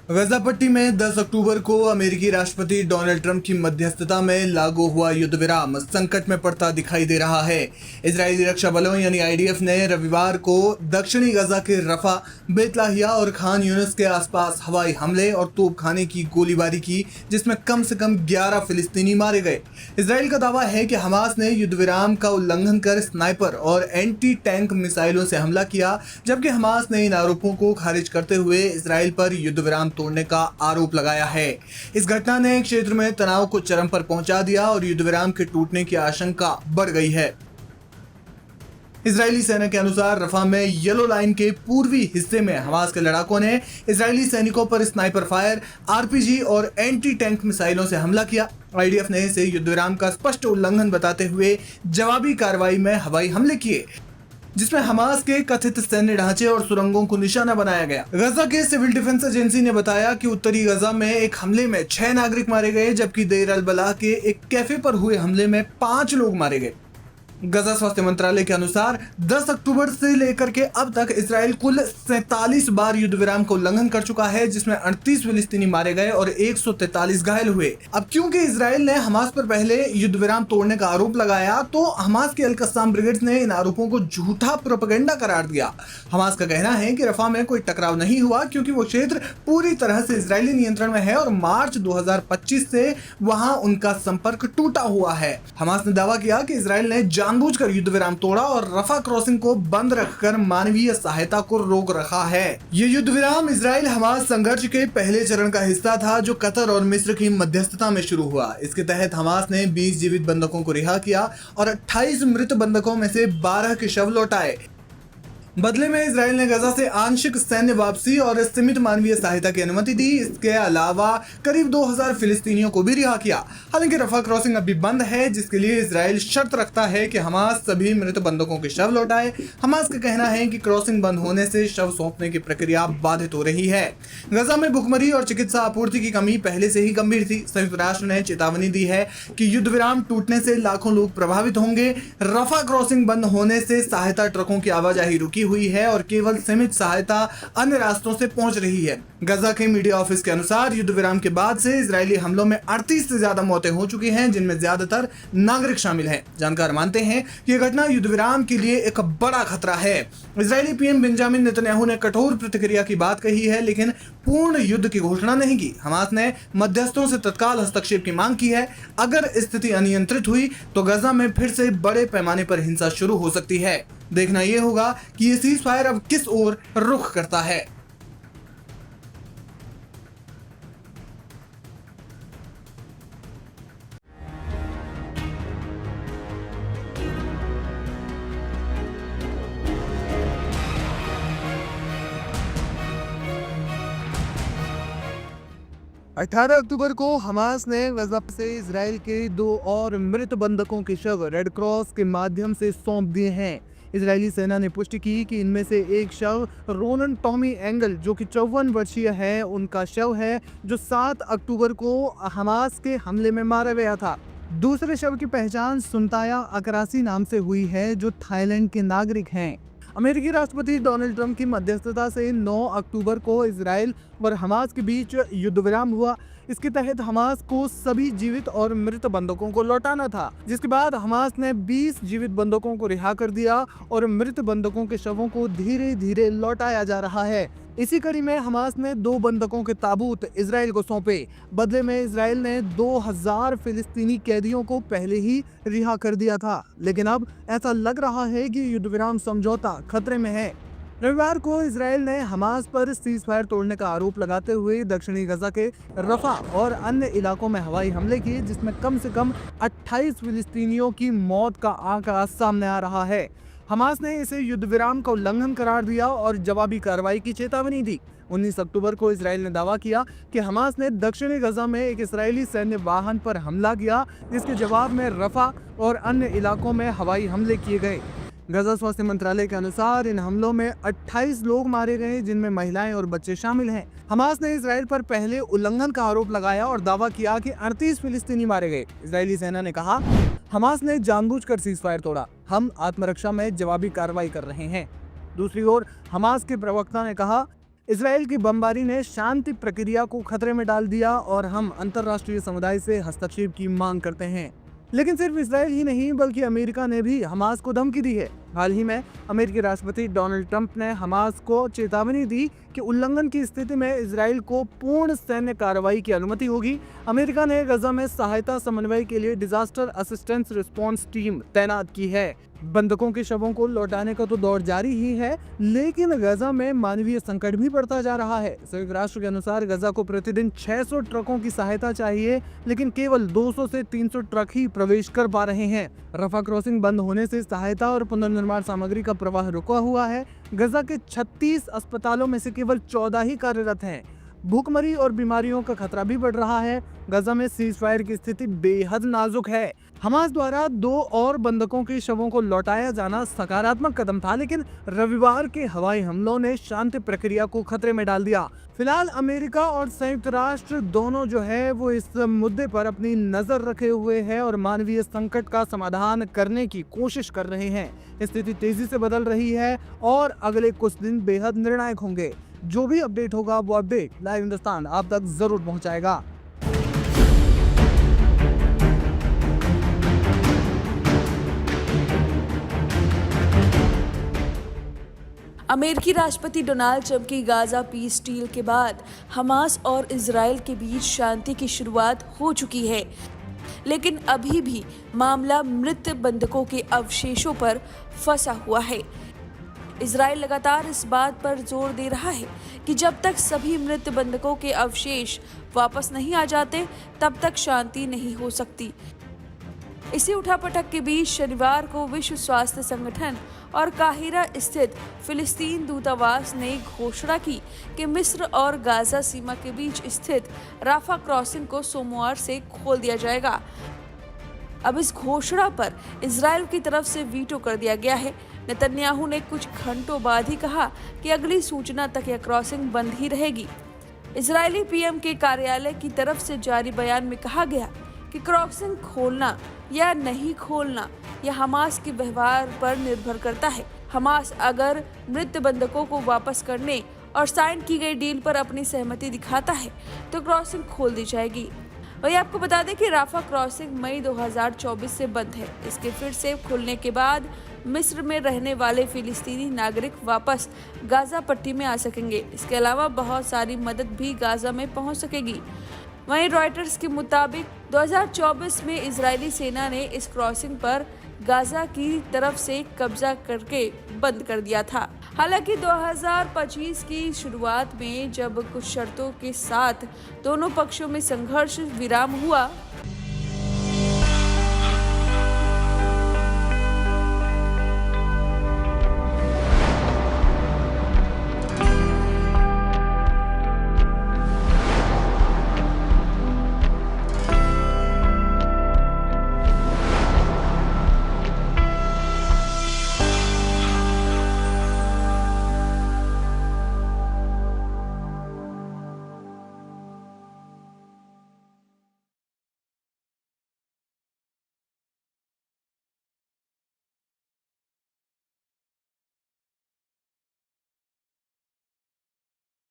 गजा पट्टी में 10 अक्टूबर को अमेरिकी राष्ट्रपति डोनाल्ड ट्रंप की मध्यस्थता में लागू हुआ युद्ध विराम संकट में पड़ता दिखाई दे रहा है। इजरायली रक्षा बलों यानी आईडीएफ ने रविवार को दक्षिणी गजा के रफा, बेतलाहिया और खान यूनिस के आसपास हवाई हमले और तोपखाने की गोलीबारी की, जिसमें कम से कम 11 फिलिस्तीनी मारे गए। इसराइल का दावा है कि हमास ने युद्ध विराम का उल्लंघन कर स्नाइपर और एंटी टैंक मिसाइलों से हमला किया, जबकि हमास ने इन आरोपों को खारिज करते हुए इसराइल पर युद्ध विराम तोड़ने का आरोप लगाया है। इस घटना ने क्षेत्र में तनाव को चरम पर पहुंचा दिया और युद्ध विराम के टूटने की आशंका बढ़ गई है। इजरायली सेना के अनुसार रफा में येलो लाइन के पूर्वी हिस्से में हमास के लड़ाकों ने इजरायली सैनिकों पर स्नाइपर फायर, आरपीजी और एंटी टैंक मिसाइलों से हमला किया। आईडीएफ ने इसे युद्ध विराम का स्पष्ट उल्लंघन बताते हुए जवाबी कार्रवाई में हवाई हमले किए, जिसमें हमास के कथित सैन्य ढांचे और सुरंगों को निशाना बनाया गया। गजा के सिविल डिफेंस एजेंसी ने बताया कि उत्तरी गजा में एक हमले में 6 नागरिक मारे गए, जबकि देर अल बलाह के एक कैफे पर हुए हमले में 5 लोग मारे गए। गजा स्वास्थ्य मंत्रालय के अनुसार 10 अक्टूबर से लेकर के अब तक इसराइल कुल 47 बार युद्ध विराम का उल्लंघन कर चुका है, जिसमें 38 फिलिस्तीनी मारे गए और 143 घायल हुए। अब क्योंकि इसराइल ने हमास पर पहले युद्ध विराम तोड़ने का आरोप लगाया, तो हमास के अल कस्साम ब्रिगेड्स ने इन आरोपों को झूठा प्रोपेगेंडा करार दिया। हमास का कहना है कि रफा में कोई टकराव नहीं हुआ, क्योंकि वो क्षेत्र पूरी तरह से इजरायली नियंत्रण में है और मार्च 2025 से वहां उनका संपर्क टूटा हुआ है। हमास ने दावा किया कि इसराइल ने जानबूझकर युद्ध विराम तोड़ा और रफा क्रॉसिंग को बंद रखकर मानवीय सहायता को रोक रखा है। ये युद्ध विराम इजराइल हमास संघर्ष के पहले चरण का हिस्सा था, जो कतर और मिस्र की मध्यस्थता में शुरू हुआ। इसके तहत हमास ने 20 जीवित बंधकों को रिहा किया और 28 मृत बंधकों में से 12 के शव लौटाए। बदले में इसराइल ने गजा से आंशिक सैन्य वापसी और सीमित मानवीय सहायता की अनुमति दी। इसके अलावा करीब 2000 फिलिस्तीनियों को भी रिहा किया। हालांकि रफा क्रॉसिंग अभी बंद है, जिसके लिए इसराइल शर्त रखता है कि हमास सभी मृत बंधकों के शव लौटाए। हमास का कहना है कि क्रॉसिंग बंद होने से शव सौंपने की प्रक्रिया बाधित हो रही है। गजा में भुखमरी और चिकित्सा आपूर्ति की कमी पहले से ही गंभीर थी। संयुक्त राष्ट्र ने चेतावनी दी है कि युद्ध विराम टूटने से लाखों लोग प्रभावित होंगे। रफा क्रॉसिंग बंद होने से सहायता ट्रकों की आवाजाही रुकी हुई है और केवल सीमित सहायता अन्य रास्तों से पहुंच रही है। गजा के मीडिया ऑफिस के अनुसार युद्ध विराम के बाद से इजरायली हमलों में 38 से ज्यादा मौतें हो चुकी हैं, जिनमें ज्यादातर नागरिक शामिल हैं। जानकार मानते हैं कि यह घटना युद्ध विराम के लिए एक बड़ा खतरा है। इजरायली पीएम बेंजामिन नेतन्याहू ने कठोर प्रतिक्रिया की बात कही है, लेकिन पूर्ण युद्ध की घोषणा नहीं की। हमास ने मध्यस्थों से तत्काल हस्तक्षेप की मांग की है। अगर स्थिति अनियंत्रित हुई तो गजा में फिर से बड़े पैमाने पर हिंसा शुरू हो सकती है। देखना यह होगा कि ये सीज फायर अब किस ओर रुख करता है। अठारह अक्टूबर को हमास ने गजा से इसराइल के 2 और मृत बंधकों के शव रेड क्रॉस के माध्यम से सौंप दिए हैं। इजरायली सेना ने पुष्टि की कि इनमें से एक शव रोनन टॉमी एंगल, जो कि 54 वर्षीय है, उनका शव है, जो 7 अक्टूबर को हमास के हमले में मारा गया था। दूसरे शव की पहचान सुनताया अकरासी नाम से हुई है, जो थाईलैंड के नागरिक हैं। अमेरिकी राष्ट्रपति डोनाल्ड ट्रंप की मध्यस्थता से 9 अक्टूबर को इसराइल और हमास के बीच युद्ध विराम हुआ। इसके तहत हमास को सभी जीवित और मृत बंधकों को लौटाना था, जिसके बाद हमास ने 20 जीवित बंधकों को रिहा कर दिया और मृत बंधकों के शवों को धीरे धीरे लौटाया जा रहा है। इसी कड़ी में हमास ने 2 बंधकों के ताबूत इसराइल को सौंपे। बदले में इसराइल ने 2000 फिलिस्तीनी कैदियों को पहले ही रिहा कर दिया था, लेकिन अब ऐसा लग रहा है कि युद्ध विराम समझौता खतरे में है। रविवार को इसराइल ने हमास पर सीज फायर तोड़ने का आरोप लगाते हुए दक्षिणी गजा के रफा और अन्य इलाकों में हवाई हमले किए, जिसमें कम से कम 28 फिलिस्तीनियों की मौत का आंकड़ा सामने आ रहा है। हमास ने इसे युद्ध विराम का उल्लंघन करार दिया और जवाबी कार्रवाई की चेतावनी दी। 19 अक्टूबर को इसराइल ने दावा किया कि हमास ने दक्षिणी गजा में एक इसराइली सैन्य वाहन पर हमला किया, जिसके जवाब में रफा और अन्य इलाकों में हवाई हमले किए गए। गजा स्वास्थ्य मंत्रालय के अनुसार इन हमलों में 28 लोग मारे गए, जिनमें महिलाएं और बच्चे शामिल हैं। हमास ने इसराइल पर पहले उल्लंघन का आरोप लगाया और दावा किया कि 38 फिलिस्तीनी मारे गए। इजरायली सेना ने कहा, हमास ने जानबूझकर सीज फायर तोड़ा, हम आत्मरक्षा में जवाबी कार्रवाई कर रहे हैं। दूसरी ओर हमास के प्रवक्ता ने कहा, इसराइल की बमबारी ने शांति प्रक्रिया को खतरे में डाल दिया और हम अंतर्राष्ट्रीय समुदाय से हस्तक्षेप की मांग करते हैं। लेकिन सिर्फ इसराइल ही नहीं बल्कि अमेरिका ने भी हमास को धमकी दी है। हाल ही में अमेरिकी राष्ट्रपति डोनाल्ड ट्रंप ने हमास को चेतावनी दी कि उल्लंघन की स्थिति में इसराइल को पूर्ण सैन्य कार्रवाई की अनुमति होगी। अमेरिका ने गजा में सहायता समन्वय के लिए डिजास्टर असिस्टेंस रिस्पांस टीम तैनात की है। बंधकों के शवों को लौटाने का तो दौर जारी ही है, लेकिन गजा में मानवीय संकट भी बढ़ता जा रहा है। संयुक्त राष्ट्र के अनुसार गजा को प्रतिदिन 600 ट्रकों की सहायता चाहिए, लेकिन केवल 200 से 300 ट्रक ही प्रवेश कर पा रहे हैं। रफा क्रॉसिंग बंद होने से सहायता और पुनर्निर्माण सामग्री का प्रवाह रुका हुआ है। गजा के 36 अस्पतालों में से केवल 14 ही कार्यरत हैं। भूखमरी और बीमारियों का खतरा भी बढ़ रहा है। गजा में सीज फायर की स्थिति बेहद नाजुक है। हमास द्वारा 2 और बंधकों के शवों को लौटाया जाना सकारात्मक कदम था, लेकिन रविवार के हवाई हमलों ने शांति प्रक्रिया को खतरे में डाल दिया। फिलहाल अमेरिका और संयुक्त राष्ट्र दोनों जो है वो इस मुद्दे पर अपनी नजर रखे हुए हैं और मानवीय संकट का समाधान करने की कोशिश कर रहे हैं। स्थिति तेजी से बदल रही है और अगले कुछ दिन बेहद निर्णायक होंगे। जो भी अपडेट होगा वो अपडेट लाइव हिंदुस्तान आप तक जरूर पहुंचाएगा। अमेरिकी राष्ट्रपति डोनाल्ड ट्रंप की गाजा पीस डील के बाद हमास और इजराइल के बीच शांति की शुरुआत हो चुकी है, लेकिन अभी भी मामला मृत बंधकों के अवशेषों पर फंसा हुआ है। इजराइल लगातार इस बात पर जोर दे रहा है कि जब तक सभी मृत बंधकों के अवशेष वापस नहीं आ जाते तब तक शांति नहीं हो सकती। इसी उठापटक के बीच शनिवार को विश्व स्वास्थ्य संगठन और काहिरा स्थित फिलिस्तीन दूतावास ने घोषणा की कि मिस्र और गाजा सीमा के बीच स्थित राफा क्रॉसिंग को सोमवार से खोल दिया जाएगा। अब इस घोषणा पर इजराइल की तरफ से वीटो कर दिया गया है। नेतन्याहू ने कुछ घंटों बाद ही कहा कि अगली सूचना तक यह क्रॉसिंग बंद ही रहेगी। इजरायली पीएम के कार्यालय की तरफ से जारी बयान में कहा गया कि क्रॉसिंग खोलना या नहीं खोलना यह हमास के व्यवहार पर निर्भर करता है। हमास अगर मृत बंधकों को वापस करने और साइन की गई डील पर अपनी सहमति दिखाता है तो क्रॉसिंग खोल दी जाएगी। वही आपको बता दें कि राफा क्रॉसिंग मई 2024 से बंद है। इसके फिर से खुलने के बाद मिस्र में रहने वाले फिलिस्तीनी नागरिक वापस गाजा पट्टी में आ सकेंगे। इसके अलावा बहुत सारी मदद भी गाजा में पहुंच सकेगी। वहीं रॉयटर्स के मुताबिक 2024 में इजरायली सेना ने इस क्रॉसिंग पर गाजा की तरफ से कब्जा करके बंद कर दिया था। हालांकि 2025 की शुरुआत में जब कुछ शर्तों के साथ दोनों पक्षों में संघर्ष विराम हुआ